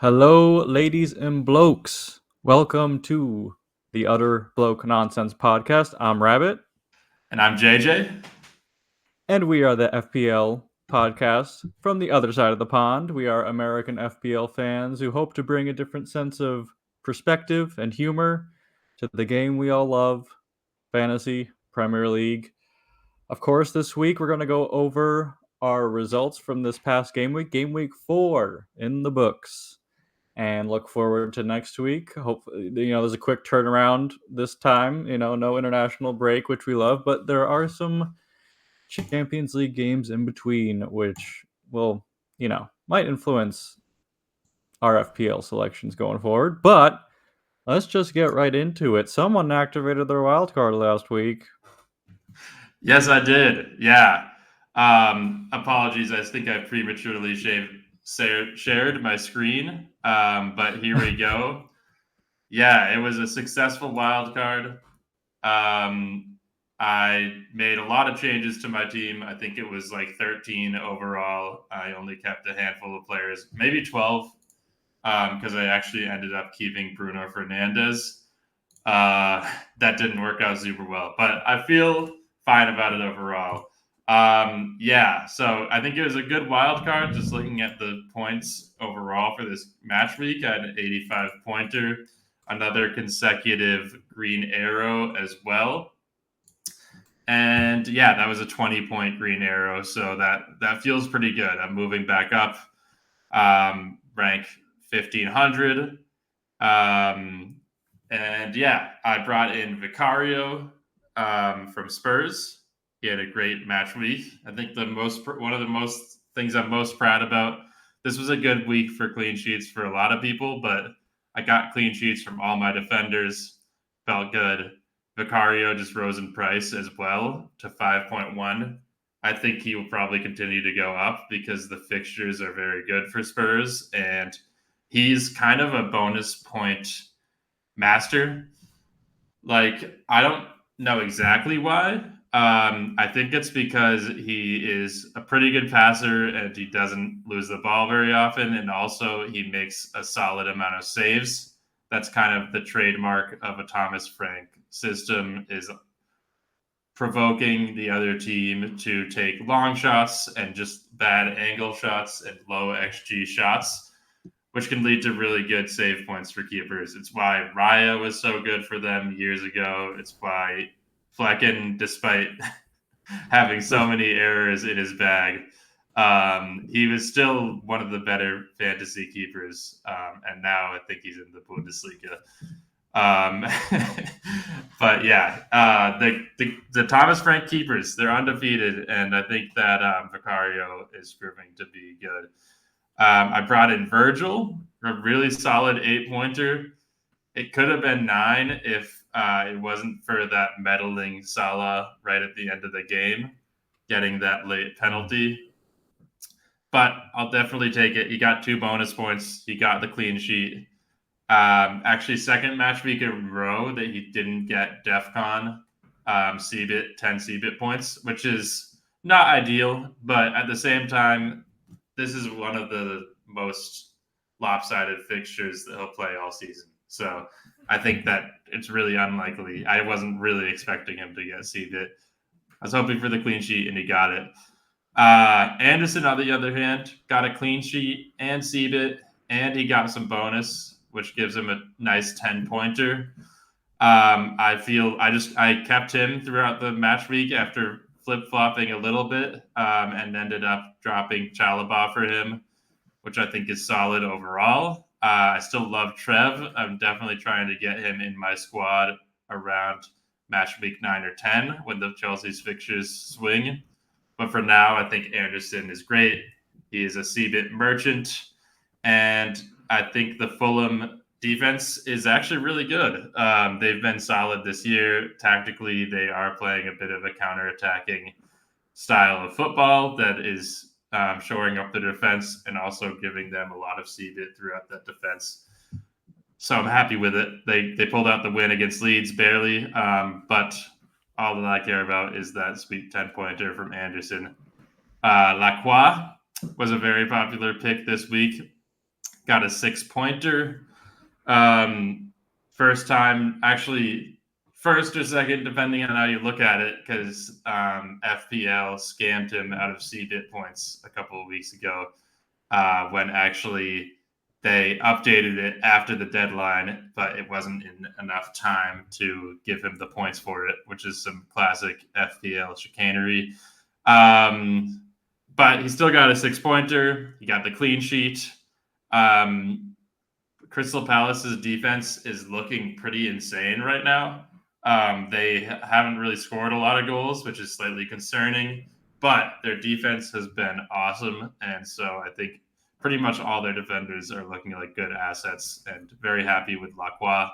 Hello, ladies and blokes. Welcome to the Utter Bloke Nonsense podcast. I'm Rabbit, And I'm JJ. and we are the FPL podcast from the other side of the pond. We are American FPL fans who hope to bring a different sense of perspective and humor to the game we all love, Fantasy Premier League. Of course, this week we're going to go over our results from this past game week 4 in the books. And look forward to next week. Hopefully, there's a quick turnaround this time. No international break, which we love, but there are some Champions League games in between, which will, might influence our FPL selections going forward. But let's just get right into it. Someone activated their wildcard last week. Yes, I did. Yeah. Apologies. I think I prematurely shared my screen. But here we go. Yeah, it was a successful wild card. I made a lot of changes to my team. I think it was like 13 overall. I only kept a handful of players, maybe 12, because I actually ended up keeping Bruno Fernandes. That didn't work out super well, but I feel fine about it overall. Yeah, so I think it was a good wild card. Just looking at the points overall for this match week, I had an 85 pointer, another consecutive green arrow as well. And yeah, that was a 20-point green arrow, so that feels pretty good. I'm moving back up, rank 1500. And yeah, I brought in Vicario from Spurs. He had a great match week. I think one of the most things I'm most proud about. This was a good week for clean sheets for a lot of people, but I got clean sheets from all my defenders. Felt good. Vicario just rose in price as well to 5.1. I think he will probably continue to go up because the fixtures are very good for Spurs, and he's kind of a bonus point master. Like, I don't know exactly why. I think it's because he is a pretty good passer and he doesn't lose the ball very often, and also he makes a solid amount of saves. That's kind of the trademark of a Thomas Frank system, is provoking the other team to take long shots and just bad angle shots and low XG shots, which can lead to really good save points for keepers. It's why Raya was so good for them years ago. It's why Flecken, despite having so many errors in his bag, he was still one of the better fantasy keepers. And now I think he's in the Bundesliga. But yeah, the Thomas Frank keepers, they're undefeated. And I think that Vicario is proving to be good. I brought in Virgil, a really solid 8-pointer. It could have been 9 if it wasn't for that meddling Salah right at the end of the game, getting that late penalty. But I'll definitely take it. He got 2 bonus points. He got the clean sheet. Actually, second match week in a row that he didn't get DEFCON CBIT, 10 CBIT points, which is not ideal. But at the same time, this is one of the most lopsided fixtures that he'll play all season. So I think that it's really unlikely. I wasn't really expecting him to get CBIT. I was hoping for the clean sheet, and he got it. Anderson, on the other hand, got a clean sheet and CBIT, and he got some bonus, which gives him a nice 10-pointer. I kept him throughout the match week after flip-flopping a little bit, and ended up dropping Chalobah for him, which I think is solid overall. I still love Trev. I'm definitely trying to get him in my squad around match week 9 or 10 when the Chelsea's fixtures swing. But for now, I think Anderson is great. He is a CBIT merchant, and I think the Fulham defense is actually really good. They've been solid this year. Tactically, they are playing a bit of a counter-attacking style of football that is shoring up the defense and also giving them a lot of CBIT throughout that defense. So I'm happy with it. They pulled out the win against Leeds barely, but all that I care about is that sweet 10-pointer from Anderson. Lacroix was a very popular pick this week. got a 6-pointer. First time, actually, first or second, depending on how you look at it, because FPL scammed him out of CBIT points a couple of weeks ago when actually they updated it after the deadline, but it wasn't in enough time to give him the points for it, which is some classic FPL chicanery. But he still got a 6-pointer. He got the clean sheet. Crystal Palace's defense is looking pretty insane right now. They haven't really scored a lot of goals, which is slightly concerning, but their defense has been awesome. And so I think pretty much all their defenders are looking like good assets, and very happy with Lacroix.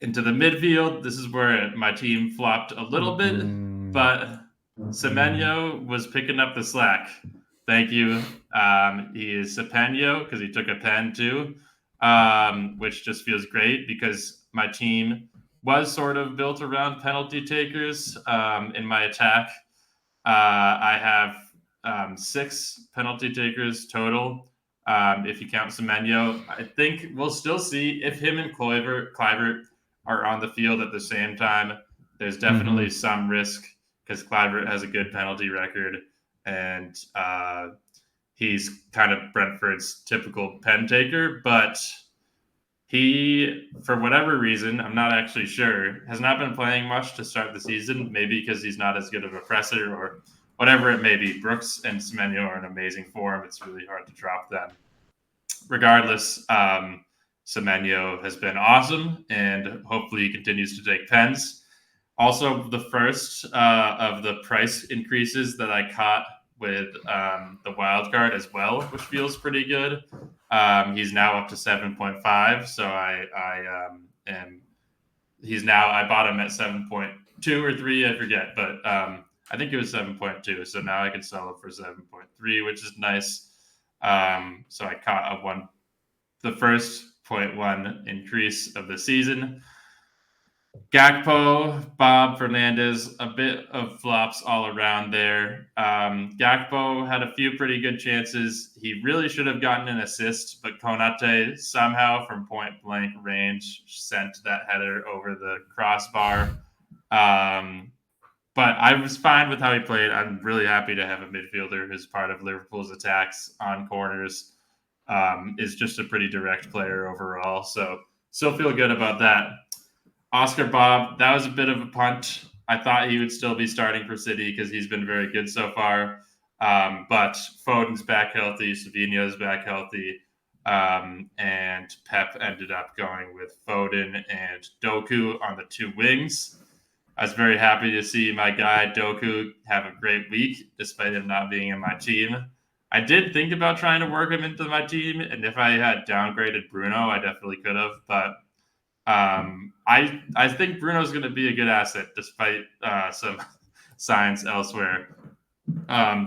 Into the midfield, this is where my team flopped a little bit, but Semenyo was picking up the slack. Thank you. He is Sepenyo because he took a pen too, which just feels great because my team was sort of built around penalty takers in my attack. I have 6 penalty takers total. If you count Semenyo, I think we'll still see if him and Kluivert are on the field at the same time. There's definitely some risk because Kluivert has a good penalty record, and he's kind of Brentford's typical pen taker, but he, for whatever reason, I'm not actually sure, has not been playing much to start the season, maybe because he's not as good of a presser or whatever it may be. Brooks and Semenyo are in amazing form. It's really hard to drop them. Regardless, Semenyo has been awesome, and hopefully he continues to take pens. Also, the first of the price increases that I caught with the Wildcard as well, which feels pretty good. He's now up to 7.5, so I bought him at 7.2 or 3, I forget, but I think it was 7.2, so now I can sell it for 7.3, which is nice. So I caught the first 0.1 increase of the season. Gakpo, Bob Fernandez, a bit of flops all around there. Gakpo had a few pretty good chances. He really should have gotten an assist, but Konate somehow from point blank range sent that header over the crossbar. But I was fine with how he played. I'm really happy to have a midfielder who's part of Liverpool's attacks on corners. Is just a pretty direct player overall. So still feel good about that. Oscar Bob, that was a bit of a punt. I thought he would still be starting for City because he's been very good so far. But Foden's back healthy, Savinho's back healthy, and Pep ended up going with Foden and Doku on the 2 wings. I was very happy to see my guy Doku have a great week, despite him not being in my team. I did think about trying to work him into my team, and if I had downgraded Bruno, I definitely could have, but I think Bruno's going to be a good asset despite some signs elsewhere.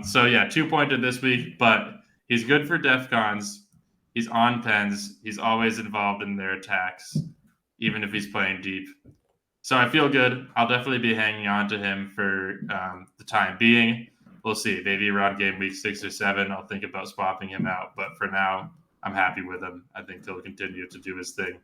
So yeah, 2-pointer this week, but he's good for DEFCONs. He's on pens. He's always involved in their attacks, even if he's playing deep. So I feel good. I'll definitely be hanging on to him for the time being. We'll see. Maybe around game week 6 or 7, I'll think about swapping him out. But for now, I'm happy with him. I think he'll continue to do his thing.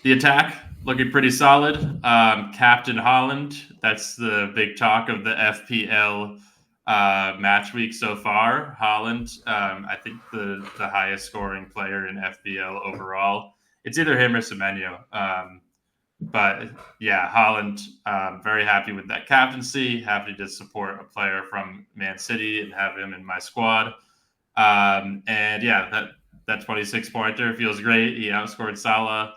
The attack looking pretty solid. Captain Haaland, that's the big talk of the FPL match week so far. Haaland, I think the highest scoring player in FPL overall. It's either him or Semenyo. But yeah, Haaland, very happy with that captaincy. Happy to support a player from Man City and have him in my squad. And yeah, that 26-pointer feels great. He outscored Salah.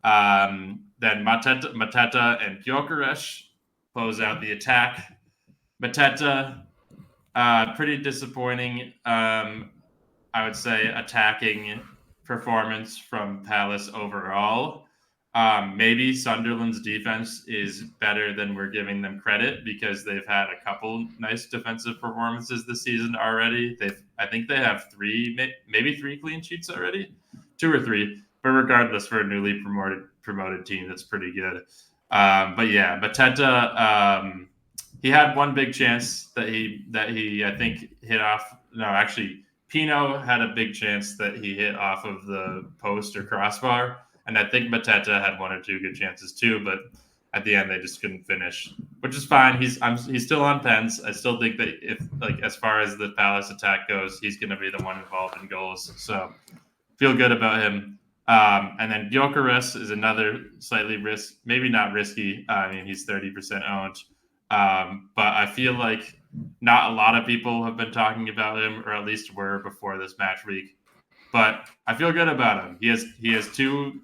Then Mateta and Gyökeres close out the attack. Mateta, pretty disappointing, I would say, attacking performance from Palace overall. Maybe Sunderland's defense is better than we're giving them credit because they've had a couple nice defensive performances this season already. I think they have 3 clean sheets already, 2 or 3. But regardless, for a newly promoted team, that's pretty good. But yeah, Mateta, he had one big chance that he I think hit off. No, actually, Pino had a big chance that he hit off of the post or crossbar, and I think Mateta had one or two good chances too, but at the end they just couldn't finish, which is fine. He's still on pens. I still think that if like as far as the Palace attack goes, he's going to be the one involved in goals. So feel good about him. And then Gyökeres is another slightly maybe not risky. I mean, he's 30% owned, but I feel like not a lot of people have been talking about him, or at least were before this match week. But I feel good about him. He has two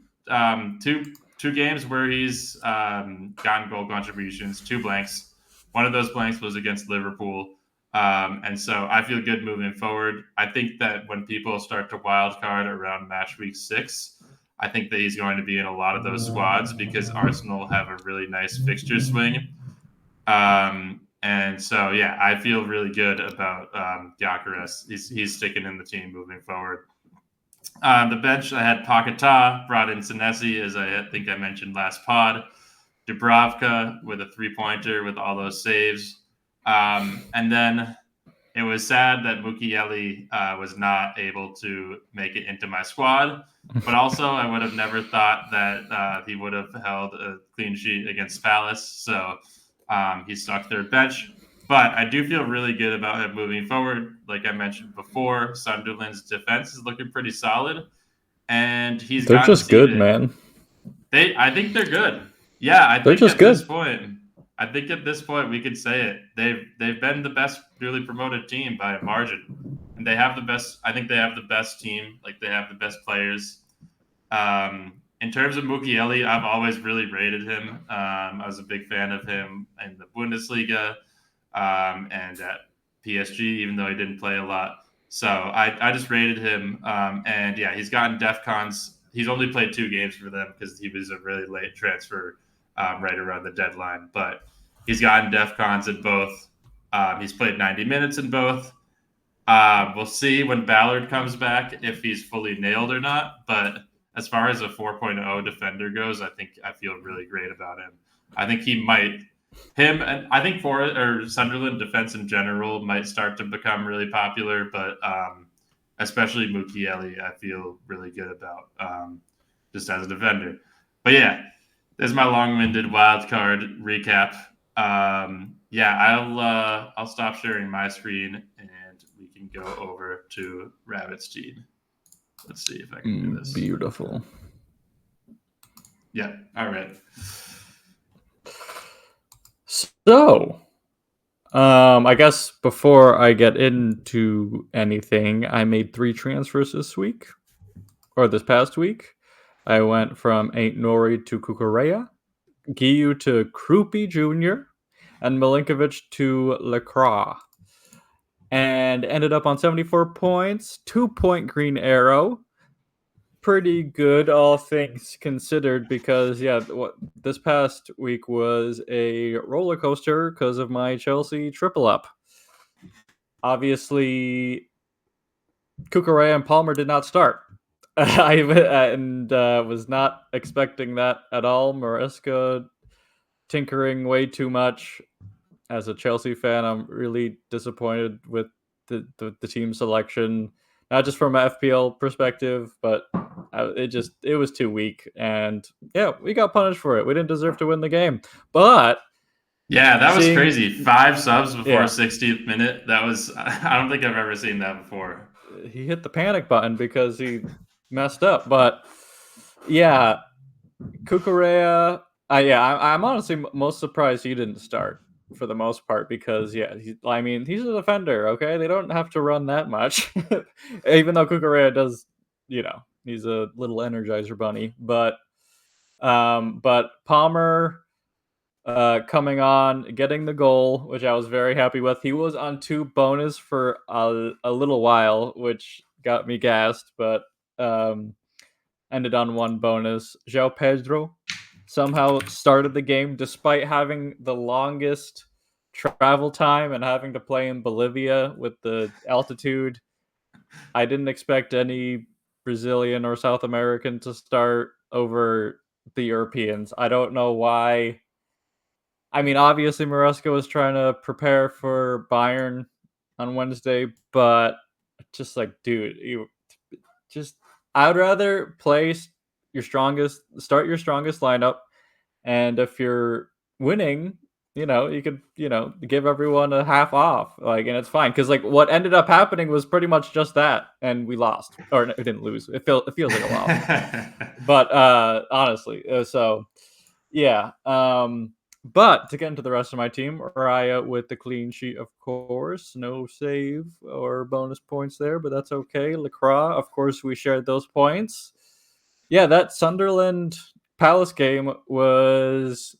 games where he's gotten goal contributions, 2 blanks. One of those blanks was against Liverpool. And so I feel good moving forward. I think that when people start to wild card around match week 6, I think that he's going to be in a lot of those squads because Arsenal have a really nice fixture swing. And so, yeah, I feel really good about Gyökeres. He's sticking in the team moving forward. On the bench, I had Paquetá, brought in Senesi, as I think I mentioned last pod. Dubravka with a 3-pointer with all those saves. And then it was sad that Mukiele was not able to make it into my squad. But also, I would have never thought that he would have held a clean sheet against Palace. So he's stuck third bench. But I do feel really good about him moving forward. Like I mentioned before, Sunderland's defense is looking pretty solid. And they're just good, man. I think they're good. Yeah, I think at this point we could say it. They've been the best newly promoted team by a margin, and they have the best. I think they have the best team. Like they have the best players. In terms of Mukiele, I've always really rated him. I was a big fan of him in the Bundesliga and at PSG, even though he didn't play a lot. So I just rated him, and yeah, he's gotten DEFCONs. He's only played 2 games for them because he was a really late transfer right around the deadline. But he's gotten DEFCONs in both. He's played 90 minutes in both. We'll see when Ballard comes back if he's fully nailed or not. But as far as a 4.0 defender goes, I feel really great about him. I think him and I think Sunderland defense in general might start to become really popular, but especially Mukiele, I feel really good about just as a defender. But yeah, there's my long-winded wild card recap. I'll stop sharing my screen and we can go over to Rabbit's team. Let's see if I can do this. Beautiful. Yeah. All right. So, I guess before I get into anything, I made 3 transfers this past week. I went from Ain't Nori to Cucurella, Guiu to Krupi Jr., and Milinkovic to Lacroix. And ended up on 74 points, 2-point green arrow. Pretty good, all things considered, because this past week was a roller coaster because of my Chelsea triple up. Obviously, Cucurella and Palmer did not start. I was not expecting that at all. Maresca tinkering way too much. As a Chelsea fan, I'm really disappointed with the team selection, not just from an FPL perspective, but it was too weak, and yeah, we got punished for it. We didn't deserve to win the game, but yeah, that was crazy. 5 subs before 60th minute. That was I don't think I've ever seen that before. He hit the panic button because he messed up, but yeah, Cucurella. I'm honestly most surprised he didn't start for the most part because he's a defender. Okay, they don't have to run that much, even though Cucurella does. He's a little Energizer bunny, but Palmer coming on, getting the goal, which I was very happy with. He was on 2 bonus for a little while, which got me gassed, but ended on 1 bonus. João Pedro somehow started the game despite having the longest travel time and having to play in Bolivia with the altitude. I didn't expect any Brazilian or South American to start over the Europeans. I don't know why. I mean, obviously Maresca was trying to prepare for Bayern on Wednesday, but just like, dude, I would rather start your strongest lineup, and if you're winning, you could, give everyone a half off, like, and it's fine because like what ended up happening was pretty much just that, and we lost, or we didn't lose. It feels like a loss, but honestly, so yeah. But to get into the rest of my team, Raya with the clean sheet, of course. No save or bonus points there, but that's okay. Lacroix, of course, we shared those points. Yeah, that Sunderland Palace game was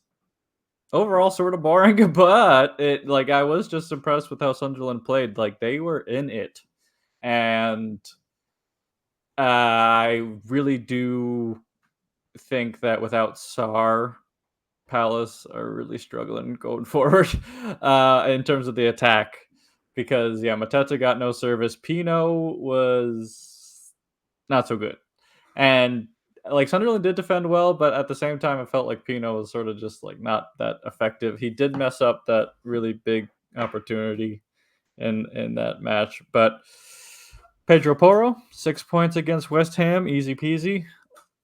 overall sort of boring, but I was just impressed with how Sunderland played. Like, they were in it. And I really do think that without Sarr, Palace are really struggling going forward in terms of the attack, because Mateta got no service. Pino was not so good, and like Sunderland did defend well, but at the same time, it felt like Pino was sort of just like not that effective. He did mess up that really big opportunity in that match, but Pedro Porro, 6 points against West Ham, easy peasy.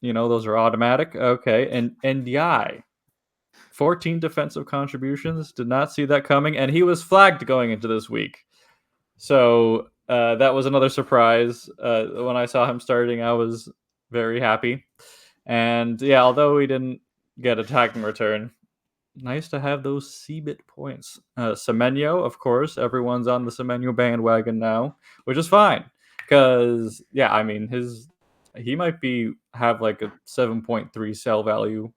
Those are automatic. Okay, and Yai, 14 defensive contributions. Did not see that coming, and he was flagged going into this week. So that was another surprise. When I saw him starting, I was very happy. And yeah, although we didn't get attacking return, nice to have those CBIT points. Semenyo, of course, everyone's on the Semenyo bandwagon now, which is fine. Because, he might have like a 7.3 sell value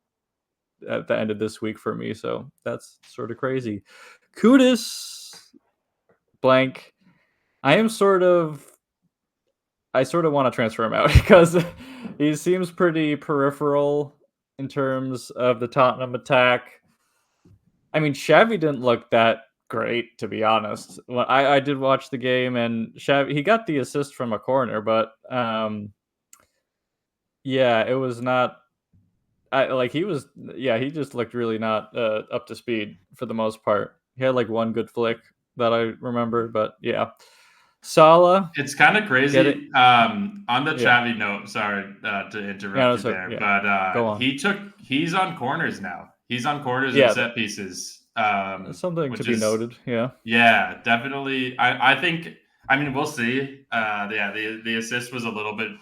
at the end of this week for me, so that's sort of crazy. Kudus blank. I sort of want to transfer him out because he seems pretty peripheral in terms of the Tottenham attack. I mean, Xavi didn't look that great, to be honest. Well, I did watch the game, and Xavi, he got the assist from a corner, but it was not. He just looked really not up to speed for the most part. He had like one good flick that I remember, but yeah. Salah. It's kind of crazy. On the Xavi note, sorry to interrupt you there, but he's on corners now. He's on corners and set pieces. Something to be noted. Yeah. Yeah, definitely. I think. I mean, we'll see. The assist was a little bit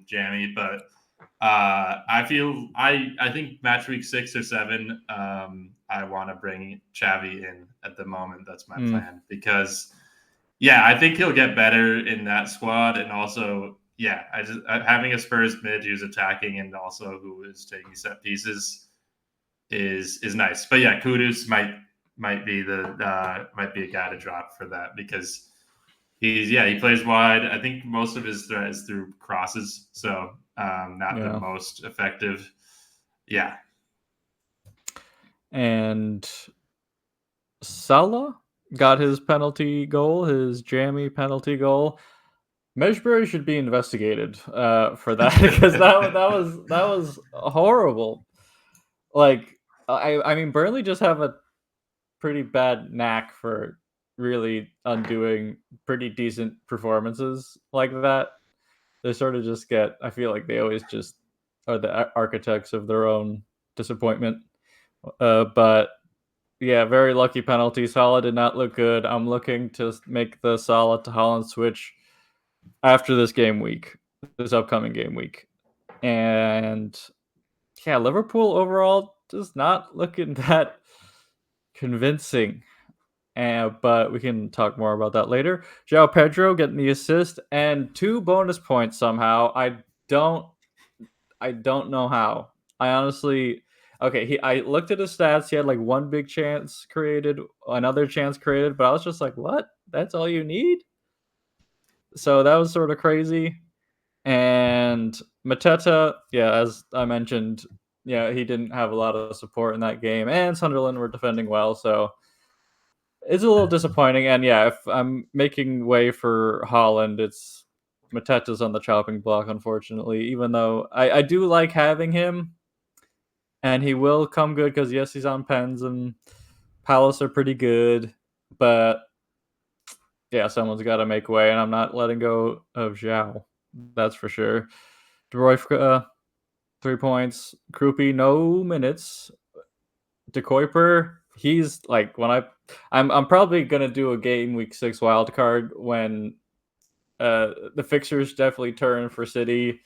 jammy, but I think match week 6 or 7, I want to bring Xavi in at the moment. That's my plan, because I think he'll get better in that squad, and also having a Spurs mid who's attacking and also who is taking set pieces is nice. But Kudus might be a guy to drop for that, because he plays wide. I think most of his threat is through crosses, so not the most effective. Yeah. And Salah got his penalty goal, his jammy penalty goal. Meshbury should be investigated for that, because that was horrible. Like, I mean, Burnley just have a pretty bad knack for really undoing pretty decent performances like that. They sort of just I feel like they always just are the architects of their own disappointment. But yeah, very lucky penalty. Salah did not look good. I'm looking to make the Salah to Haaland switch after this upcoming game week. And Liverpool overall just not looking that convincing. But we can talk more about that later. João Pedro getting the assist and 2 bonus points somehow. I don't know how. I honestly, I looked at his stats. He had like 1 big chance created, another chance created, but I was just like, what? That's all you need? So that was sort of crazy. And Mateta, as I mentioned, he didn't have a lot of support in that game, and Sunderland were defending well, so it's a little disappointing. And if I'm making way for Haaland, it's Mateta's on the chopping block, unfortunately, even though I do like having him, and he will come good because, he's on pens, and Palace are pretty good, but yeah, someone's got to make way, and I'm not letting go of Zhao. That's for sure. De Bruyne, 3 points. Krupi, no minutes. De Kuiper, he's like when I'm probably gonna do a game week 6 wild card when the fixtures definitely turn for City,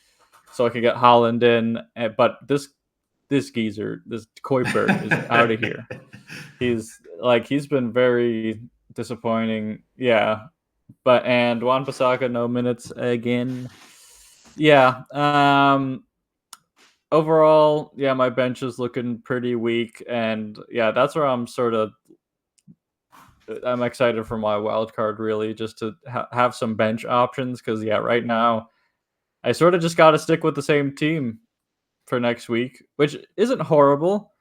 so I can get Haaland in. But this geezer, this Kuiper is out of here. He's been very disappointing. Yeah, and Juan Pasaka no minutes again. Yeah. Overall, yeah, my bench is looking pretty weak, and yeah, that's where I'm excited for my wild card, really, just to have some bench options. Because yeah, right now I sort of just got to stick with the same team for next week, which isn't horrible.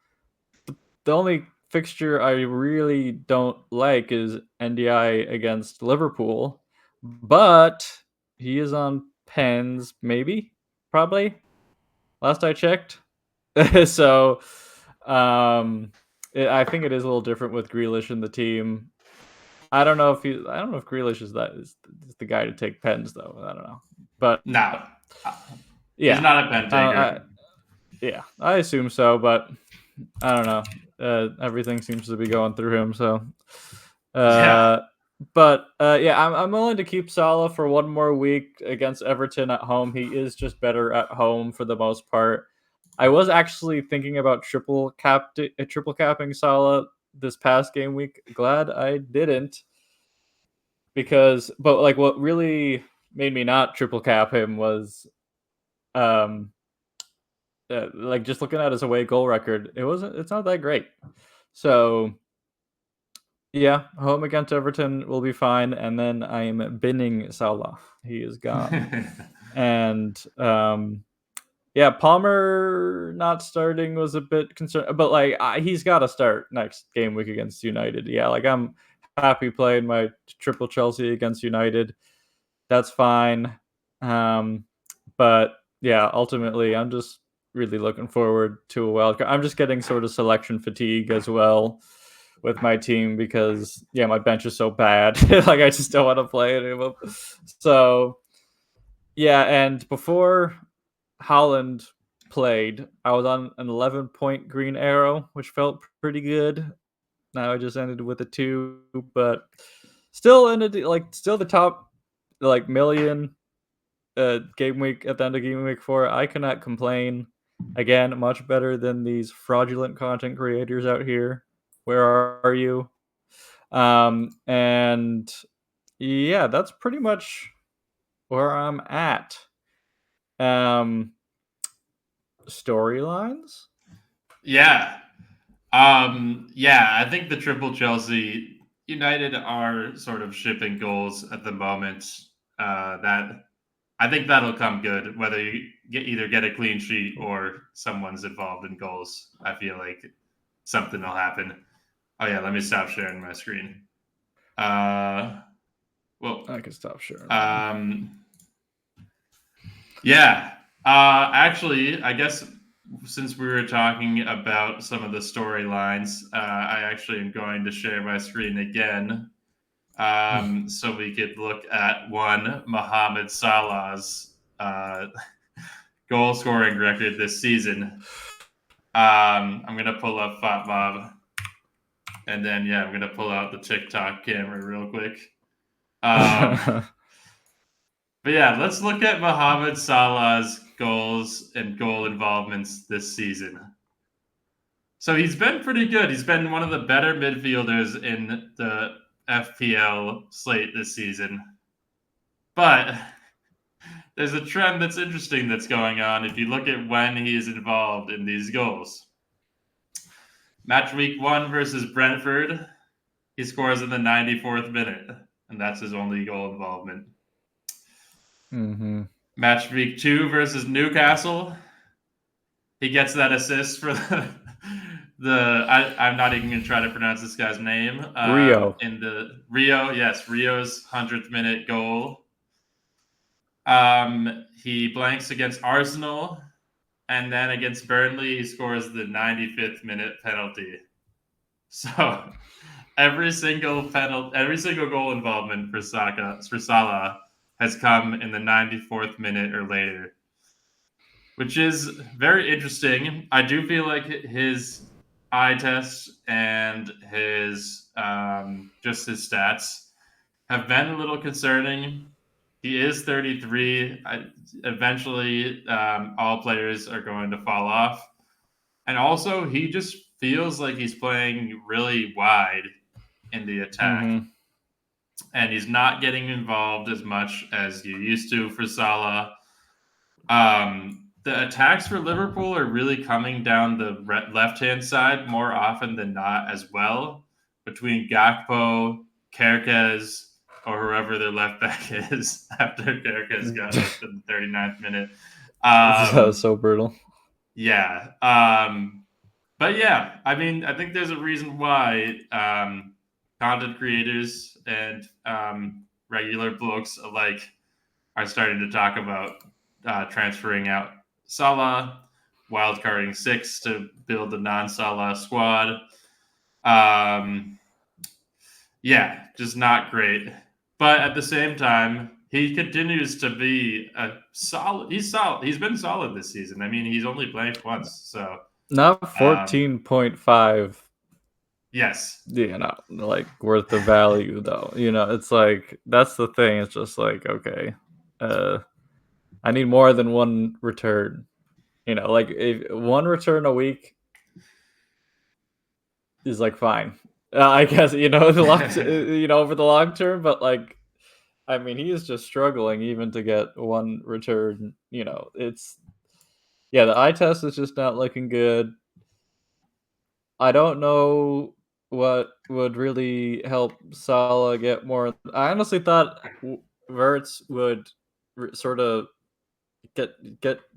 The only fixture I really don't like is NDI against Liverpool, but he is on pens, maybe, probably. Last I checked, so I think it is a little different with Grealish in the team. I don't know if Grealish is the guy to take pens though. I don't know, but No, he's yeah, not a pen taker. yeah, I assume so, but I don't know. Everything seems to be going through him, so. Yeah. But yeah, I'm willing to keep Salah for one more week against Everton at home. He is just better at home for the most part. I was actually thinking about triple capping Salah this past game week. Glad I didn't, but like what really made me not triple cap him was um like just looking at his away goal record. It's not that great. So yeah, home against Everton will be fine, and then I am binning Salah. He is gone. And yeah, Palmer not starting was a bit concerned, but like he's got to start next game week against United. Yeah, like I'm happy playing my triple Chelsea against United. That's fine. But yeah, ultimately, I'm just really looking forward to a wild card. I'm just getting sort of selection fatigue as well with my team because yeah, my bench is so bad. Like I just don't want to play any of them. So yeah, and before Haaland played, I was on an 11-point green arrow, which felt pretty good. Now I just ended with a 2, but still ended still the top million game week at the end of game week 4. I cannot complain. Again, much better than these fraudulent content creators out here. Where are you? And yeah, that's pretty much where I'm at. Storylines? Yeah. Yeah, I think the triple Chelsea United are sort of shipping goals at the moment. That I think that'll come good, whether you either get a clean sheet or someone's involved in goals. I feel like something will happen. Oh yeah, let me stop sharing my screen. Well, I can stop sharing. Yeah. Actually, I guess since we were talking about some of the storylines, I actually am going to share my screen again, so we could look at one Mohamed Salah's goal scoring record this season. I'm gonna pull up Fat Bob, and then yeah, I'm gonna pull out the TikTok camera real quick. But yeah, let's look at Mohamed Salah's goals and goal involvements this season. So he's been pretty good. He's been one of the better midfielders in the FPL slate this season. But there's a trend that's interesting that's going on if you look at when he is involved in these goals. Match week 1 versus Brentford, he scores in the 94th minute, and that's his only goal involvement. Mm-hmm. Match week 2 versus Newcastle, he gets that assist for I'm not even going to try to pronounce this guy's name. Rio. In the Rio's 100th minute goal. He blanks against Arsenal, and then against Burnley, he scores the 95th minute penalty. So every single goal involvement for Salah has come in the 94th minute or later, which is very interesting. I do feel like his eye test and his just his stats have been a little concerning. He is 33. Eventually, all players are going to fall off. And also, he just feels like he's playing really wide in the attack. Mm-hmm. And he's not getting involved as much as you used to for Salah. The attacks for Liverpool are really coming down the left-hand side more often than not as well, between Gakpo, Kerkez, or whoever their left back is after Kerkez got up in the 39th minute. That was so brutal. Yeah. But yeah, I mean, I think there's a reason why content creators and regular blokes alike are starting to talk about transferring out Salah, wildcarding 6 to build a non-Salah squad. Yeah, just not great. But at the same time, he continues to be a solid. He's solid. He's been solid this season. I mean, he's only blanked once, so not 14.5. Yes. You know, like worth the value though. You know, it's like that's the thing. It's just like okay, I need more than one return. You know, like if one return a week is like fine. I guess you know over the long term, but like I mean, he is just struggling even to get one return. You know, it's the eye test is just not looking good. I don't know what would really help Salah get more. I honestly thought Wirtz would sort of get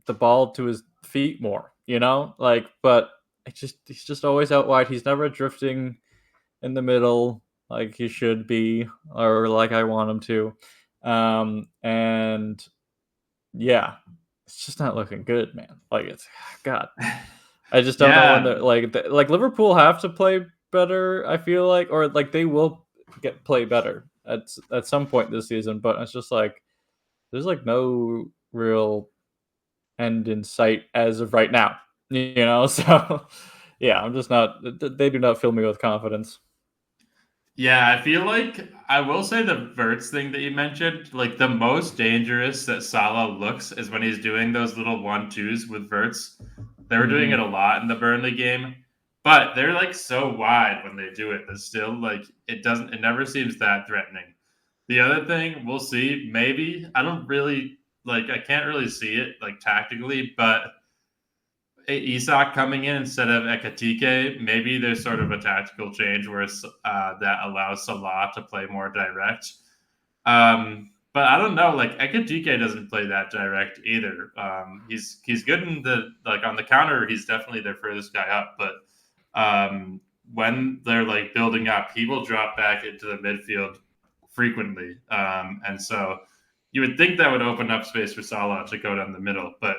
the ball to his feet more, you know, like, but he's just always out wide. He's never drifting in the middle like he should be or like I want him to. And yeah, it's just not looking good, man. Like it's God. I just don't know when like Liverpool have to play better. I feel like, or like they will play better at some point this season. But it's just like there's like no real end in sight as of right now. You know, so yeah, I'm just not. They do not fill me with confidence. Yeah, I feel like I will say the Verts thing that you mentioned, like the most dangerous that Salah looks is when he's doing those little 1-2s with Verts. They were doing it a lot in the Burnley game, but they're like so wide when they do it that still like it never seems that threatening. The other thing we'll see, maybe I can't really see it like tactically, but Isak coming in instead of Ekatike, maybe there's sort of a tactical change where that allows Salah to play more direct. But I don't know, like Ekatike doesn't play that direct either. He's good in on the counter, he's definitely their furthest guy up, but when they're like building up, he will drop back into the midfield frequently. And so you would think that would open up space for Salah to go down the middle, but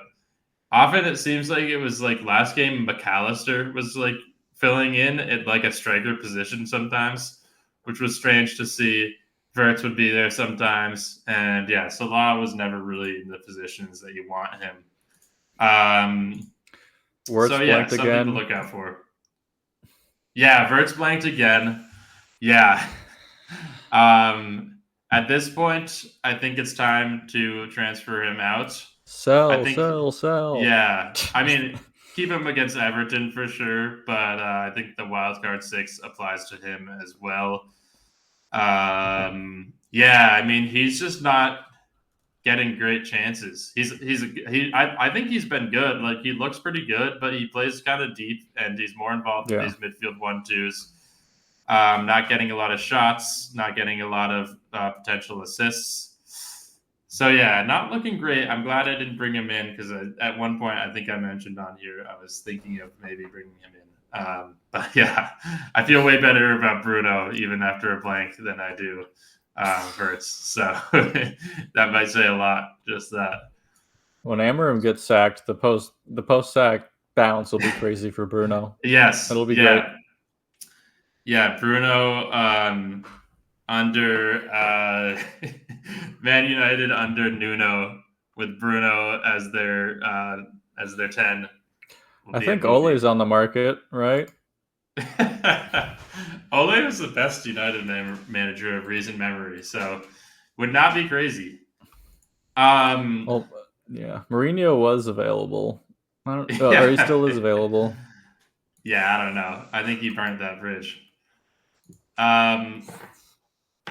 often it seems like it was like last game McAllister was like filling in at like a striker position sometimes, which was strange to see. Wirtz would be there sometimes, and yeah, Salah was never really in the positions that you want him. Wirtz blanked something again. to look out for. Yeah, Wirtz blanked again. Yeah. At this point, I think it's time to transfer him out. Sell. Yeah, I mean, keep him against Everton for sure, but I think the wildcard 6 applies to him as well. Yeah, I mean, he's just not getting great chances. I think he's been good. Like he looks pretty good, but he plays kind of deep and he's more involved in these midfield 1-2s. Not getting a lot of shots, not getting a lot of potential assists. So yeah, not looking great. I'm glad I didn't bring him in because at one point I think I mentioned on here I was thinking of maybe bringing him in. But yeah, I feel way better about Bruno even after a blank than I do Wirtz. So that might say a lot. Just that. When Amarim gets sacked, the post sack bounce will be crazy for Bruno. Yes, it'll be great. Yeah, Bruno under Man United under Nuno with Bruno as their 10 will I be a think movie. Ole's on the market, right? Ole was the best United manager of recent memory, so would not be crazy. Well, yeah, Mourinho was available. Or he still is Yeah, available. yeah, I don't know. I think he burned that bridge. Um,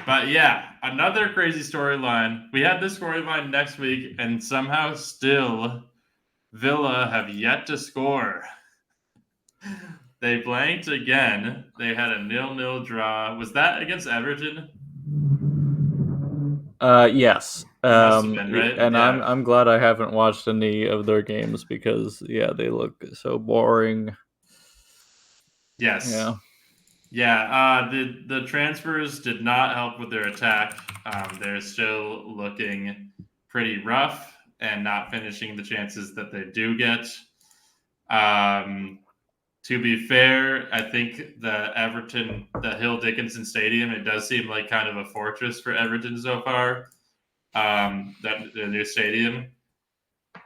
but yeah, another crazy storyline. We had this storyline next week, and somehow still Villa have yet to score. They blanked again. They had a 0-0 draw. Was that against Everton? Yes. It must have been, right? And Yeah. I'm glad I haven't watched any of their games because they look so boring. Yes. Yeah. Yeah. The transfers did not help with their attack. They're still looking pretty rough and not finishing the chances that they do get. To be fair, I think the Hill Dickinson Stadium, it does seem like kind of a fortress for Everton so far. The new stadium,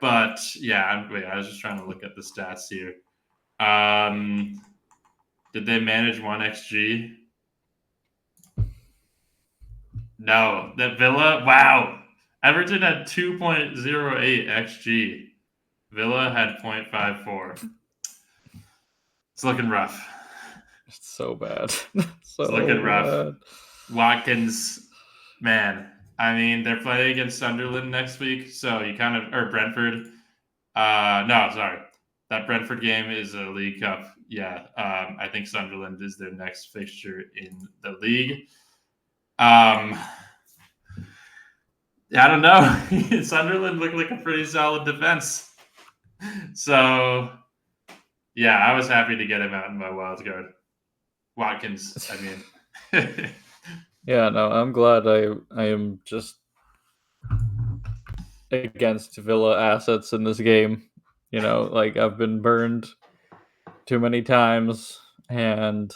but yeah, I was just trying to look at the stats here. Did they manage 1xG? No, that Villa. Wow, Everton had 2.08 xG. Villa had 0.54. It's looking rough. It's so bad. It's looking So rough. bad. Watkins, man. I mean, they're playing against Sunderland next week, so you kind of or Brentford. No, sorry, that Brentford game is a League Cup. Yeah, I think Sunderland is their next fixture in the league. I don't know. Sunderland looked like a pretty solid defense, so yeah, I was happy to get him out in my wild card. Watkins, I mean. Yeah, no, I'm glad I am just against Villa assets in this game. Like I've been burned too many times, and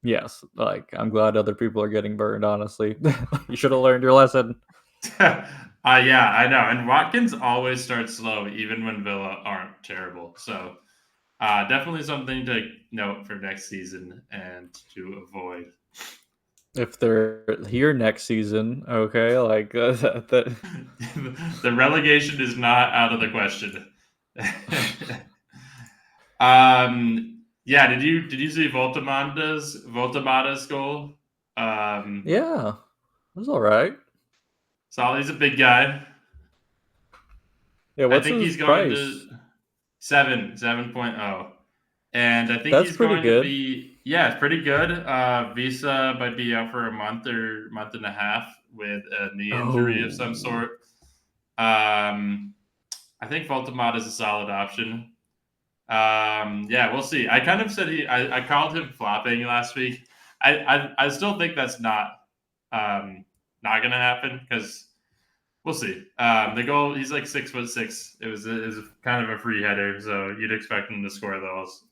yes, like I'm glad other people are getting burned. Honestly, you should have learned your lesson. Yeah, I know. And Watkins always starts slow, even when Villa aren't terrible. So definitely something to note for next season and to avoid. If they're here next season, okay, like that. The relegation is not out of the question. Yeah. Did you see Voltamada's goal? Yeah, it was all right. So he's a big guy. Yeah, I what's think his he's going price? to 7.0. And I think That's he's pretty going to good. be, yeah, it's pretty good. Visa might be out for a month or month and a half with a knee injury of some Oh, sort. I think Voltamata is a solid option. Yeah, we'll see. I kind of said I called him flopping last week. I still think that's not going to happen because we'll see. The goal, he's like 6'6". It was kind of a free header, so you'd expect him to score those.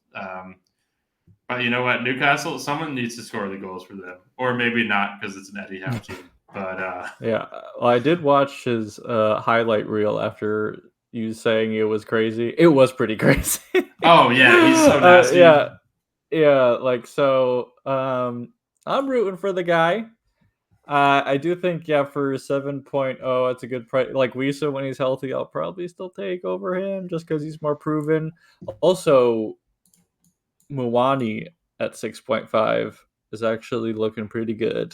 But you know what, Newcastle, someone needs to score the goals for them, or maybe not because it's an Eddie Howe team. But yeah. Well, I did watch his highlight reel after you saying it was crazy. It was pretty crazy. oh yeah, he's so nasty. Yeah, yeah. Like so, I'm rooting for the guy. I do think, yeah, for 7.0, it's a good price. Like Wisa, when he's healthy, I'll probably still take over him just because he's more proven. Also, Muwani at 6.5 is actually looking pretty good.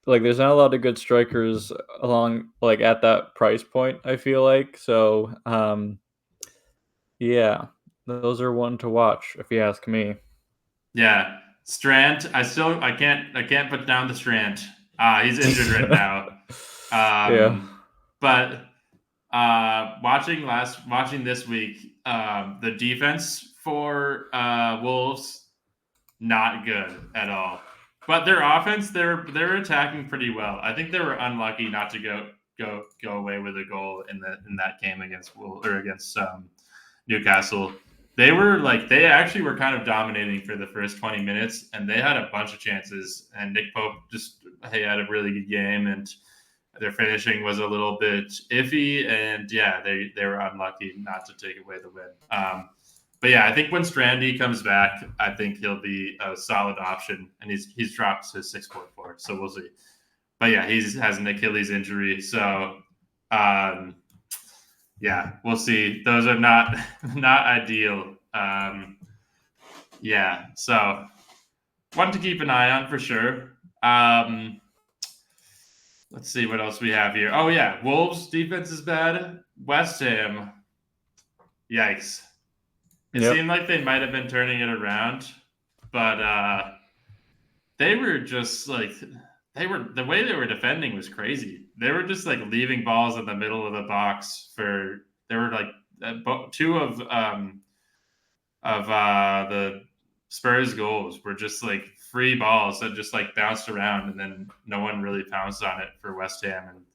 Like, there's not a lot of good strikers along, like, at that price point, I feel like. So, yeah, those are one to watch, if you ask me. Yeah, Strand. I can't put down the Strand. He's injured right now. Yeah. But watching this week, the defense for Wolves not good at all. But their offense, they're attacking pretty well. I think they were unlucky not to go away with a goal in that game against Newcastle. they actually were kind of dominating for the first 20 minutes, and they had a bunch of chances. And Nick Pope just had a really good game, and their finishing was a little bit iffy. And yeah, they were unlucky not to take away the win. But yeah, I think when Strandy comes back, I think he'll be a solid option, and he's dropped to 6.4, so we'll see. But yeah, he has an Achilles injury, so yeah, we'll see. Those are not ideal. Yeah, so one to keep an eye on for sure. Let's see what else we have here. Oh yeah, Wolves defense is bad. West Ham, yikes. It seemed like they might have been turning it around, but they were just like the way they were defending was crazy. They were just like leaving balls in the middle of the box for there were like two of the Spurs goals were just like free balls that just like bounced around, and then no one really pounced on it for West Ham, and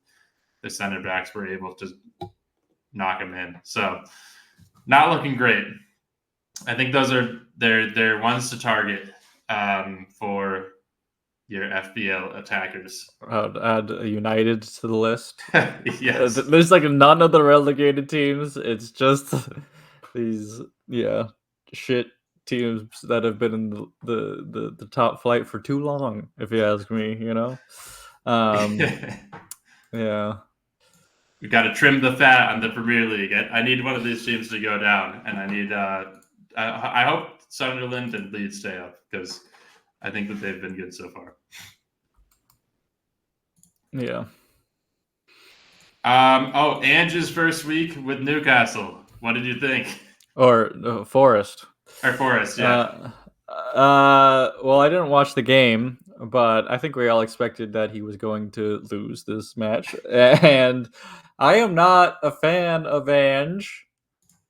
the center backs were able to knock them in. So not looking great. I think those are they're ones to target for your FPL attackers. Add United to the list. Yes. There's like none of the relegated teams. It's just these shit teams that have been in the top flight for too long, if you ask me, yeah. We got to trim the fat on the Premier League. I need one of these teams to go down, and I need I hope Sunderland and Leeds stay up, because I think that they've been good so far. Yeah. Ange's first week with Newcastle. What did you think? Or Forest. Or Forest, yeah. Well, I didn't watch the game, but I think we all expected that he was going to lose this match. And I am not a fan of Ange.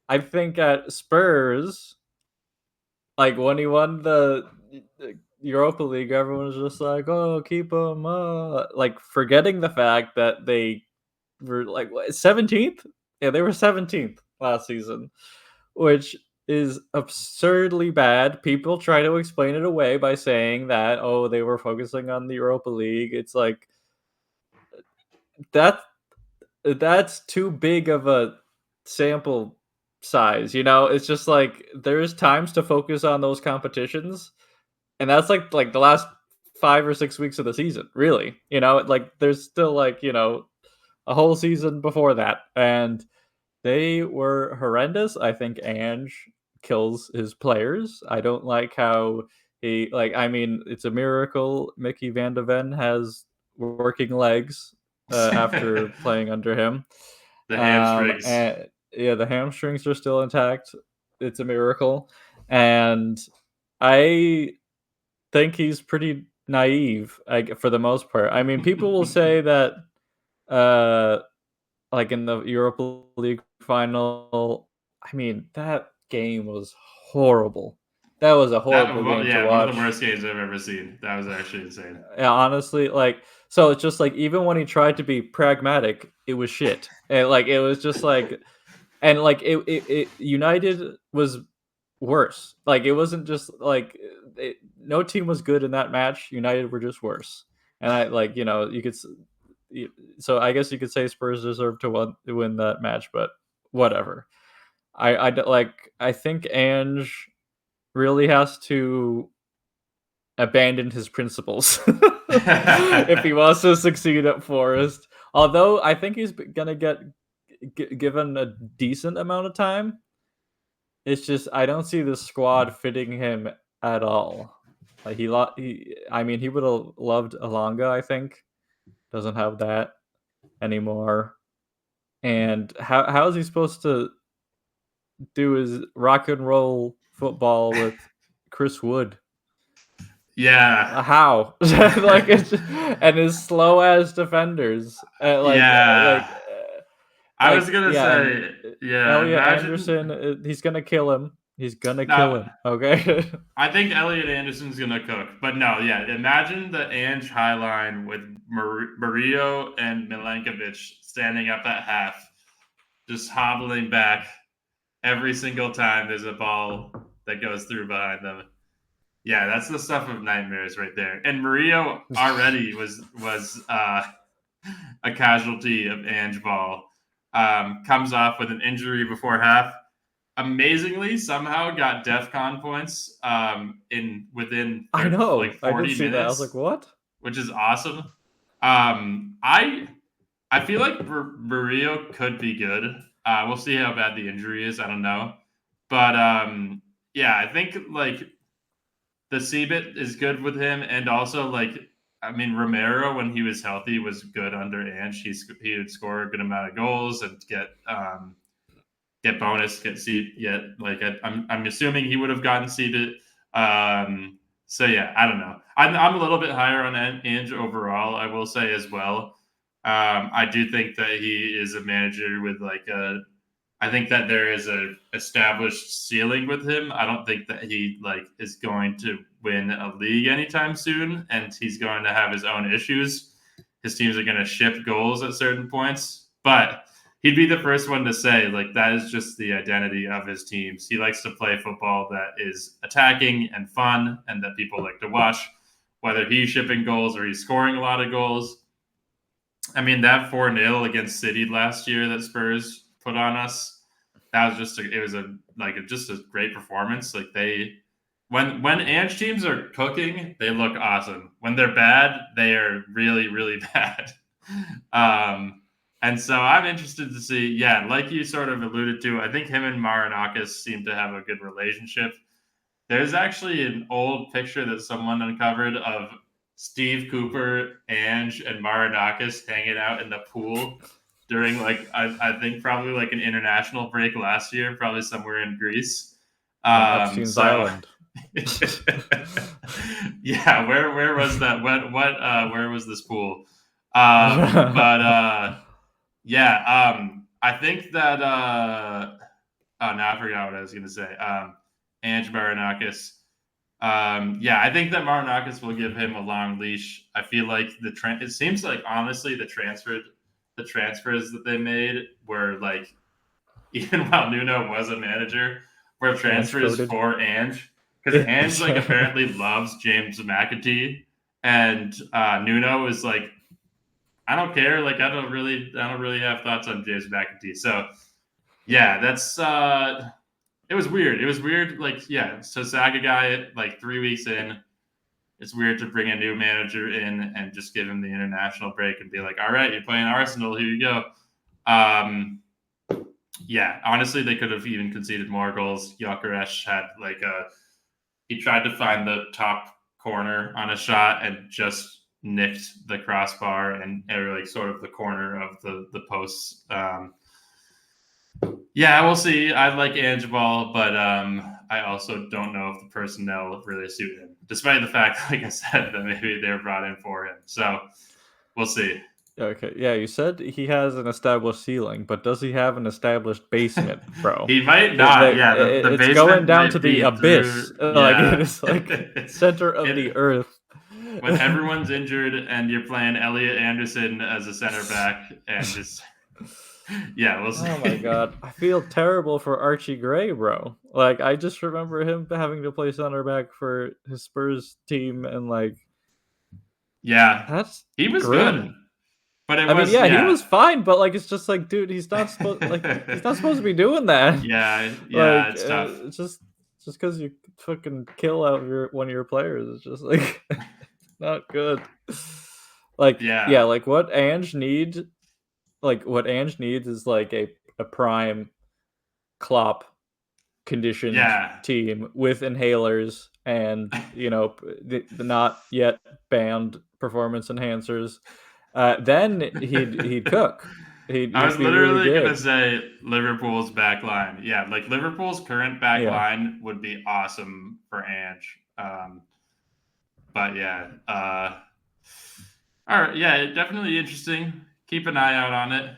I think at Spurs, like when he won the Europa League, everyone was just like, "Oh, keep him," like forgetting the fact that they were like 17th. Yeah, they were 17th last season, which is absurdly bad. People try to explain it away by saying that, oh, they were focusing on the Europa League. It's like that's too big of a sample size, It's just like there's times to focus on those competitions, and that's like the last 5 or 6 weeks of the season, really. Like there's still like, a whole season before that, and they were horrendous. I think Ange kills his players. I don't like how it's a miracle Mickey Van de Ven has working legs after playing under him. The hamstrings. The hamstrings are still intact. It's a miracle. And I think he's pretty naive, for the most part. I mean, people will say that like in the Europa League final, I mean, that game was horrible. That was a horrible game to watch. One of the worst games I've ever seen. That was actually insane. Yeah, honestly, so it's just like, even when he tried to be pragmatic, it was shit. And it was just like, and it United was worse. It wasn't just no team was good in that match. United were just worse. And you could. So I guess you could say Spurs deserve to win that match, but whatever. I think Ange really has to abandon his principles if he wants to succeed at Forest. Although I think he's gonna get given a decent amount of time. It's just I don't see the squad fitting him at all. He would have loved Alanga, I think. Doesn't have that anymore. And how is he supposed to do his rock and roll football with Chris Wood? Yeah. How? And his slow ass defenders. I was gonna say, Elliot Anderson, he's gonna kill him. He's gonna kill him. Okay. I think Elliot Anderson's gonna cook, but no, yeah. Imagine the Ange high line with Murillo and Milenkovic standing up at half, just hobbling back, every single time there's a ball that goes through behind them. Yeah, that's the stuff of nightmares right there. And Murillo already was a casualty of Ange ball. Comes off with an injury before half. Amazingly, somehow got DEFCON points within I know. like I did 40 see that. I was minutes, like, what? which is awesome. I feel like Murillo could be good. We'll see how bad the injury is. I don't know, but yeah, I think like the C-bit is good with him, and also like I mean Romero when he was healthy was good under Ange. He would score a good amount of goals and get bonus, get C. Yet like I'm assuming he would have gotten C-bit. So yeah, I don't know. I'm a little bit higher on Ange overall. I will say as well. I do think that he is a manager with like a. I think that there is a established ceiling with him. I don't think that he like is going to win a league anytime soon, and he's going to have his own issues. His teams are going to ship goals at certain points, but he'd be the first one to say like that is just the identity of his teams. He likes to play football that is attacking and fun, and that people like to watch. Whether he's shipping goals or he's scoring a lot of goals. I mean that 4-0 against City last year that Spurs put on us. That was just just a great performance. Like when Ange teams are cooking, they look awesome. When they're bad, they are really really bad. And so I'm interested to see. Yeah, like you sort of alluded to, I think him and Marinakis seem to have a good relationship. There's actually an old picture that someone uncovered of Steve Cooper, Ange, and Marinakis hanging out in the pool during like I think probably like an international break last year, probably somewhere in Greece. Epstein's Island. Yeah, where was that? Where was this pool? Yeah, I think that oh no, I forgot what I was gonna say. Ange Marinakis. Yeah, I think that Marinakis will give him a long leash. I feel like it seems like honestly the transfers that they made were like even while Nuno was a manager, were transfers for Ange. Because Ange like apparently loves James McAtee, and Nuno is like, I don't care. Like I don't really have thoughts on James McAtee. So yeah, that's it was weird. It was weird. Like yeah, so sack a guy like 3 weeks in. It's weird to bring a new manager in and just give him the international break and be like, all right, you're playing Arsenal. Here you go. Yeah, honestly, they could have even conceded more goals. Gyökeres had like he tried to find the top corner on a shot and just nicked the crossbar and like sort of the corner of the posts. Yeah, we'll see. I like Ange Ball, but I also don't know if the personnel really suit him, despite the fact, like I said, that maybe they were brought in for him. So we'll see. Okay, yeah, you said he has an established ceiling, but does he have an established basement, bro? He might not. Yeah, the it's basement going down might to the be abyss. through, Like yeah. it's like center of the earth. When everyone's injured and you're playing Elliot Anderson as a center back, and just yeah, we'll see. Oh my god, I feel terrible for Archie Gray, bro. Like I just remember him having to play center back for his Spurs team, and like, yeah, he was grim. good. But he was fine, but like it's just like, dude, he's not supposed to be doing that. Yeah, like, it's tough. It's just because you fucking kill out one of your players, it's just like not good. Like like what Ange needs is like a prime Klopp conditioned team with inhalers and the not yet banned performance enhancers. Then he'd cook. I was literally really gonna say Liverpool's back line. Yeah, like Liverpool's current back line would be awesome for Ange. But yeah, all right, yeah, definitely interesting. Keep an eye out on it.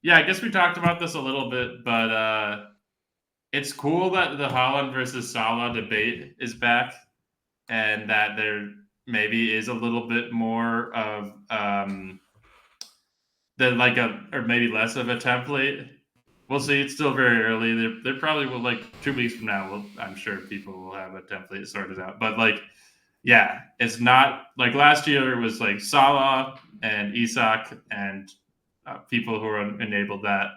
Yeah, I guess we talked about this a little bit, but it's cool that the Haaland versus Salah debate is back, and that there maybe is a little bit more of or maybe less of a template We'll see. It's still very early. They probably will, like 2 weeks from now. I'm sure people will have a template sorted out. But like, yeah, it's not like last year. It was like Salah and Isak and people who enabled that,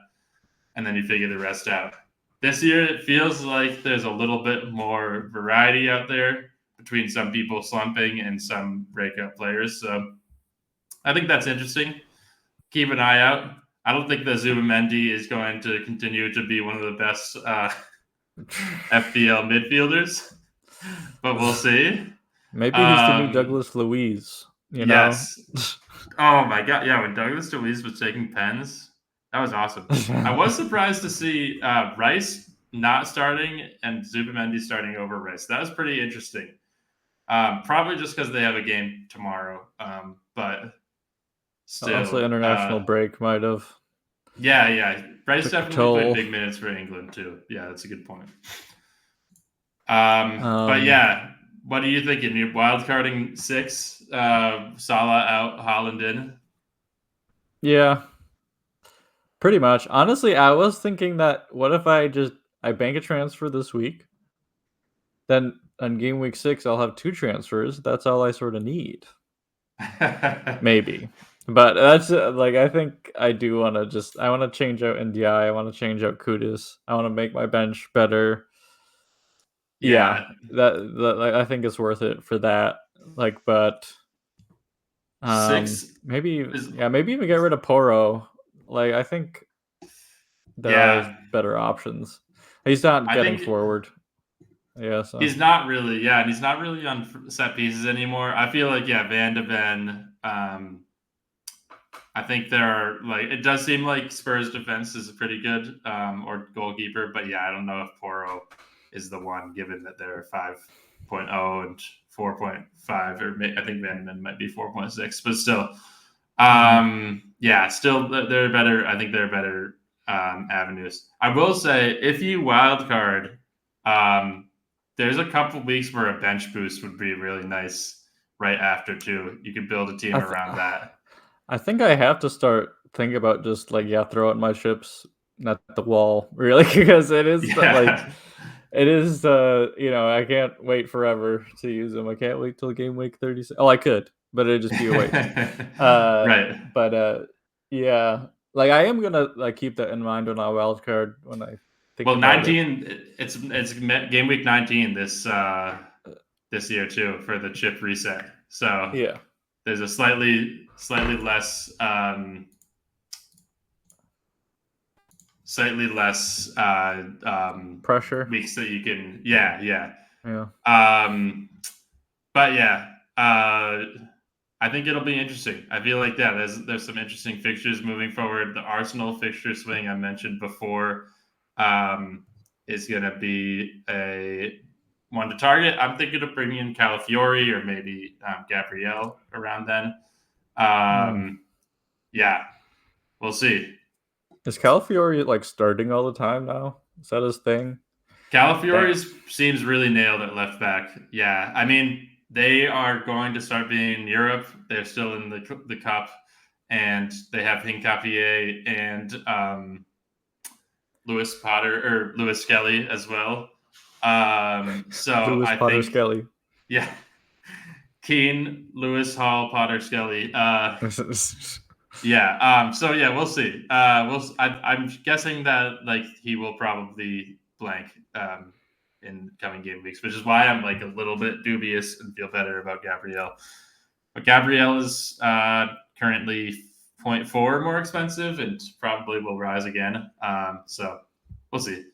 and then you figure the rest out. This year, it feels like there's a little bit more variety out there between some people slumping and some breakout players. So I think that's interesting. Keep an eye out. I don't think that Zubimendi is going to continue to be one of the best FPL midfielders, but we'll see. Maybe he's the new Douglas Luiz. You know? Yes. Oh my god! Yeah, when Douglas Luiz was taking pens, that was awesome. I was surprised to see Rice not starting and Zubimendi starting over Rice. That was pretty interesting. Probably just because they have a game tomorrow, but still, also international break might have. Yeah. Rice definitely played big minutes for England too. Yeah, that's a good point. But yeah, what are you thinking? You're wildcarding 6, Salah out, Haaland in? Yeah, pretty much. Honestly, I was thinking that what if I bank a transfer this week, then on game week 6 I'll have 2 transfers. That's all I sort of need. Maybe. But that's I think I do want to I want to change out Ndiaye. I want to change out Kudus. I want to make my bench better. Yeah, that I think it's worth it for that. But 6 maybe even get rid of Poro. I think there are better options. He's not getting forward. Yeah, so. He's not really. Yeah, and he's not really on set pieces anymore. I feel like Van de Ven. I think there are it does seem like Spurs defense is pretty good, or goalkeeper, but yeah, I don't know if Poro is the one, given that they're 5.0 and 4.5, or I think Van de Ven might be 4.6, but still, still they're better. I think they're better avenues. I will say, if you wildcard, there's a couple weeks where a bench boost would be really nice right after too. You could build a team around that. I think I have to start thinking about just throw out my chips at the wall, really, because it is it is I can't wait forever to use them. I can't wait till game week 36. Oh, I could, but it'd just be a wait. Right. But yeah, I am gonna keep that in mind when I wildcard when I think. Well, 19. It's game week 19 this year too for the chip reset. So yeah, there's a slightly less pressure weeks that you can. Yeah. But yeah, I think it'll be interesting. I feel like there's some interesting fixtures moving forward. The Arsenal fixture swing I mentioned before is going to be a one to target. I'm thinking of bringing in Calafiori or maybe Gabriel around then. Yeah, we'll see. Is Calafiori starting all the time now? Is that his thing? Calafiori seems really nailed at left back. Yeah, I mean, they are going to start being in Europe. They're still in the cup, and they have Hincapié and Lewis Skelly as well. So Lewis I Potter think Skelly. Yeah, Keane, Lewis, Hall, Potter, Skelly. Yeah. So yeah, we'll see. I'm guessing that he will probably blank in coming game weeks, which is why I'm a little bit dubious and feel better about Gabriel. But Gabriel is currently 0.4 more expensive and probably will rise again. So we'll see.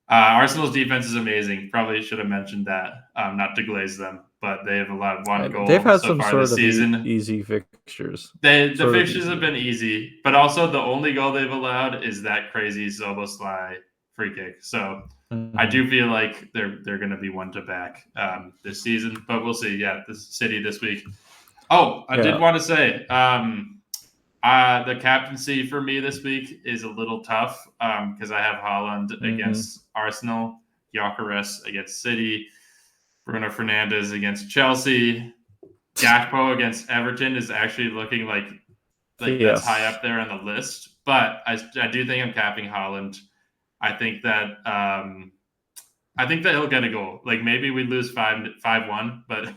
Arsenal's defense is amazing. Probably should have mentioned that, not to glaze them, but they have allowed one goal They've had so some far sort this of season. Easy fixtures. The fixtures have been easy, but also the only goal they've allowed is that crazy Szoboszlai free kick. So I do feel like they're going to be one to back this season, but we'll see. Yeah, this City this week. Oh, I did want to say the captaincy for me this week is a little tough because I have Haaland against Arsenal, Gyökeres against City, Bruno Fernandes against Chelsea, Gakpo against Everton is actually looking like that's high up there on the list. But I do think I'm capping Haaland I think that he'll get a goal. Like maybe we lose 5-1, but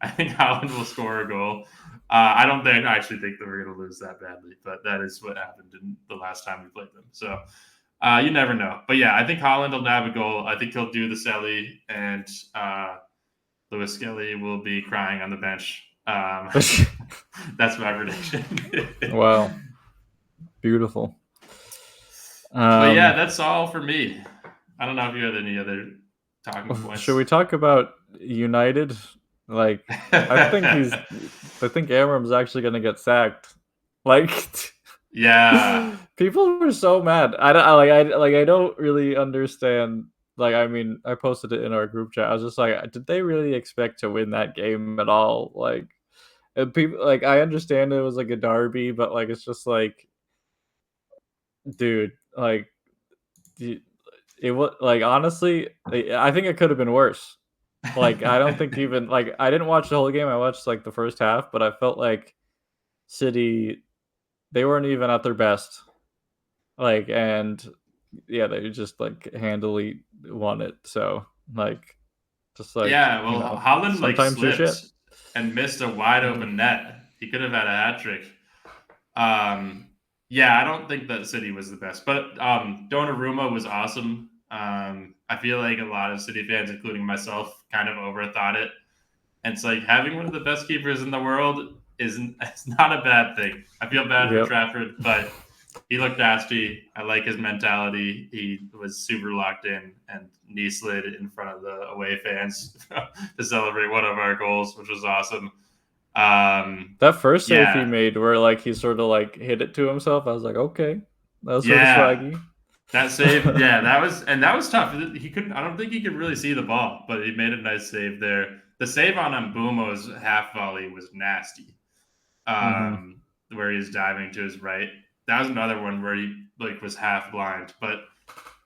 I think Haaland will score a goal. I don't think I actually think that we're going to lose that badly, but that is what happened in the last time we played them. So you never know. But yeah, I think Haaland will have a goal. I think he'll do the Selly, and Lewis Skelly will be crying on the bench. That's my prediction. Wow, beautiful. But yeah, that's all for me. I don't know if you had any other talking points. Should we talk about United? Like, I think Amram's actually going to get sacked. Like, yeah, people were so mad. I don't really understand. Like, I mean, I posted it in our group chat. I was just like, did they really expect to win that game at all? Like, and people, like, I understand it was like a derby, but like, it's just like, dude, like, it was like, honestly, I think it could have been worse. Like, I don't think even like I didn't watch the whole game. I watched like the first half, but I felt like City, they weren't even at their best. Like, and yeah, they just like handily won it. So like, just like, yeah. Well, Haaland like slipped and missed a wide open net. He could have had a hat trick. Yeah, I don't think that City was the best, but Donnarumma was awesome. I feel like a lot of City fans, including myself, kind of overthought it. And it's like having one of the best keepers in the world it's not a bad thing. I feel bad for Trafford, but he looked nasty. I like his mentality. He was super locked in and knee slid in front of the away fans to celebrate one of our goals, which was awesome. That first save he made, where like he sort of like hit it to himself, I was like, okay, that was sort of swaggy. That save, that was tough. He couldn't. I don't think he could really see the ball, but he made a nice save there. The save on Mbumo's half volley was nasty, where he's diving to his right. That was another one where he like was half blind. But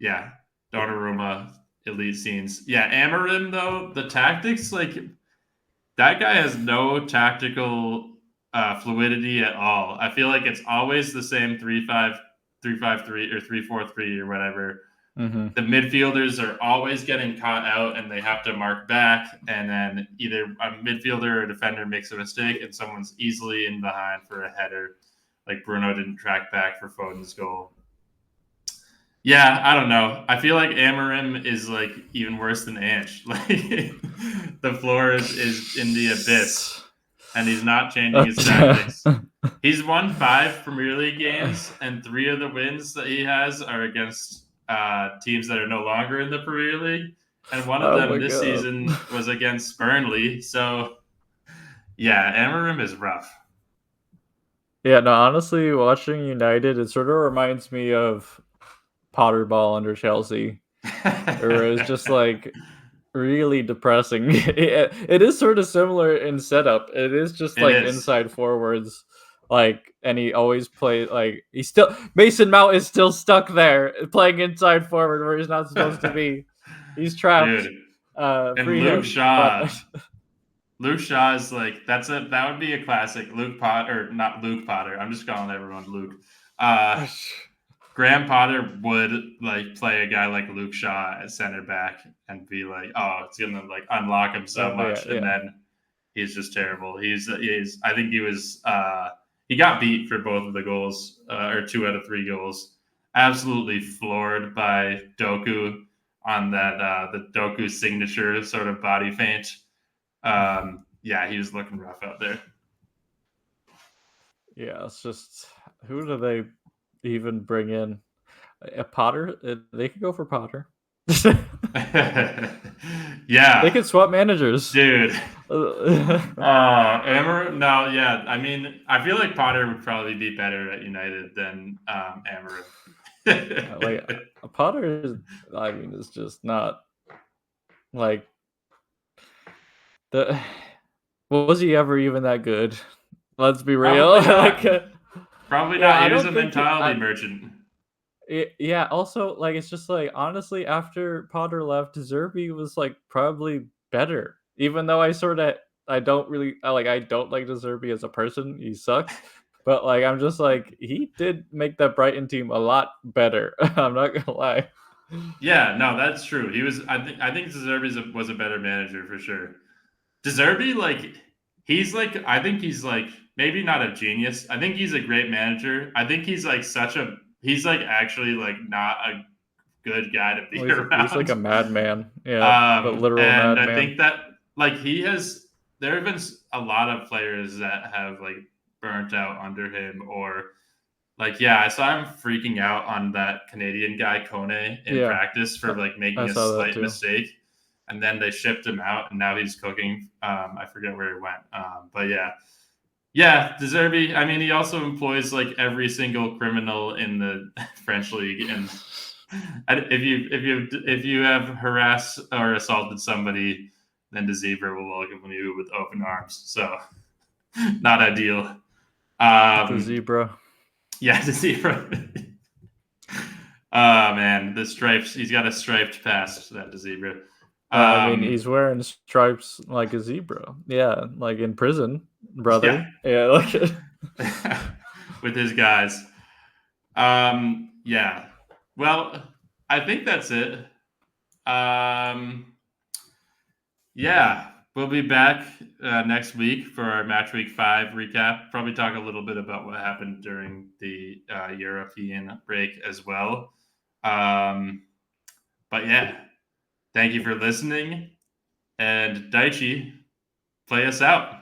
yeah, Donnarumma, elite scenes. Yeah, Amorim though, the tactics, like that guy has no tactical fluidity at all. I feel like it's always the same 3-5-3 or 3-4-3 or whatever. The midfielders are always getting caught out and they have to mark back, and then either a midfielder or a defender makes a mistake and someone's easily in behind for a header. Like Bruno didn't track back for Foden's goal. Yeah, I don't know. I feel like Amorim is like even worse than Ange. Like the floor is in the abyss, and he's not changing his tactics. He's won 5 Premier League games, and 3 of the wins that he has are against teams that are no longer in the Premier League, and one of them this season was against Burnley. So, yeah, Amorim is rough. Yeah, no, honestly, watching United, it sort of reminds me of Potter ball under Chelsea, where it was just like really depressing. It is sort of similar in setup. It is just like inside forwards, like, and he always plays like Mason Mount is still stuck there playing inside forward where he's not supposed to be. He's trapped. Dude. And Luke Shaw. Luke Shaw is like that would be a classic. Not Luke Potter. I'm just calling everyone Luke. Graham Potter would like play a guy like Luke Shaw at center back and be like, oh, it's gonna like unlock him so much, and then he's just terrible. He's I think he was he got beat for both of the goals, or 2 out of 3 goals. Absolutely floored by Doku on that the Doku signature sort of body feint. Yeah, he was looking rough out there. Yeah, it's just, who do they even bring in? A Potter? They could go for Potter. Yeah, they could swap managers, dude. Amorim? No, yeah. I mean, I feel like Potter would probably be better at United than Amorim. Like Potter is, I mean, it's just not like was he ever even that good? Let's be real. Probably not. He was a mentality merchant. Yeah. Also, like, it's just like, honestly, after Potter left, Zerbi was like probably better. Even though I don't like De Zerbi as a person. He sucks. But like, I'm just like, he did make that Brighton team a lot better. I'm not gonna lie. Yeah, no, that's true. He was. I think Deserbi was a better manager for sure. Deserbi, like, he's like. I think he's like maybe not a genius. I think he's a great manager. I think he's like such a. He's like actually like not a good guy to be Well, he's like around. a madman. Yeah, but literal And I madman. think that like he has. There have been a lot of players that have like burnt out under him or like, yeah, I saw him freaking out on that Canadian guy Kone in Yeah, practice for like I making a saw that slight too. mistake, and then they shipped him out, and now he's cooking. I forget where he went, but yeah, yeah, Deserbi. I mean, he also employs like every single criminal in the French league, and if you have harassed or assaulted somebody, then the Zebra will welcome you with open arms. So, not ideal. The zebra. Yeah, the Zebra. Oh man, the stripes. He's got a striped past that zebra. I mean, he's wearing stripes like a zebra. Yeah, like in prison, brother. Yeah, like with his guys. Yeah. Well, I think that's it. Yeah, we'll be back next week for our match week 5 recap. Probably talk a little bit about what happened during the European break as well. But yeah, thank you for listening. And Daichi, play us out.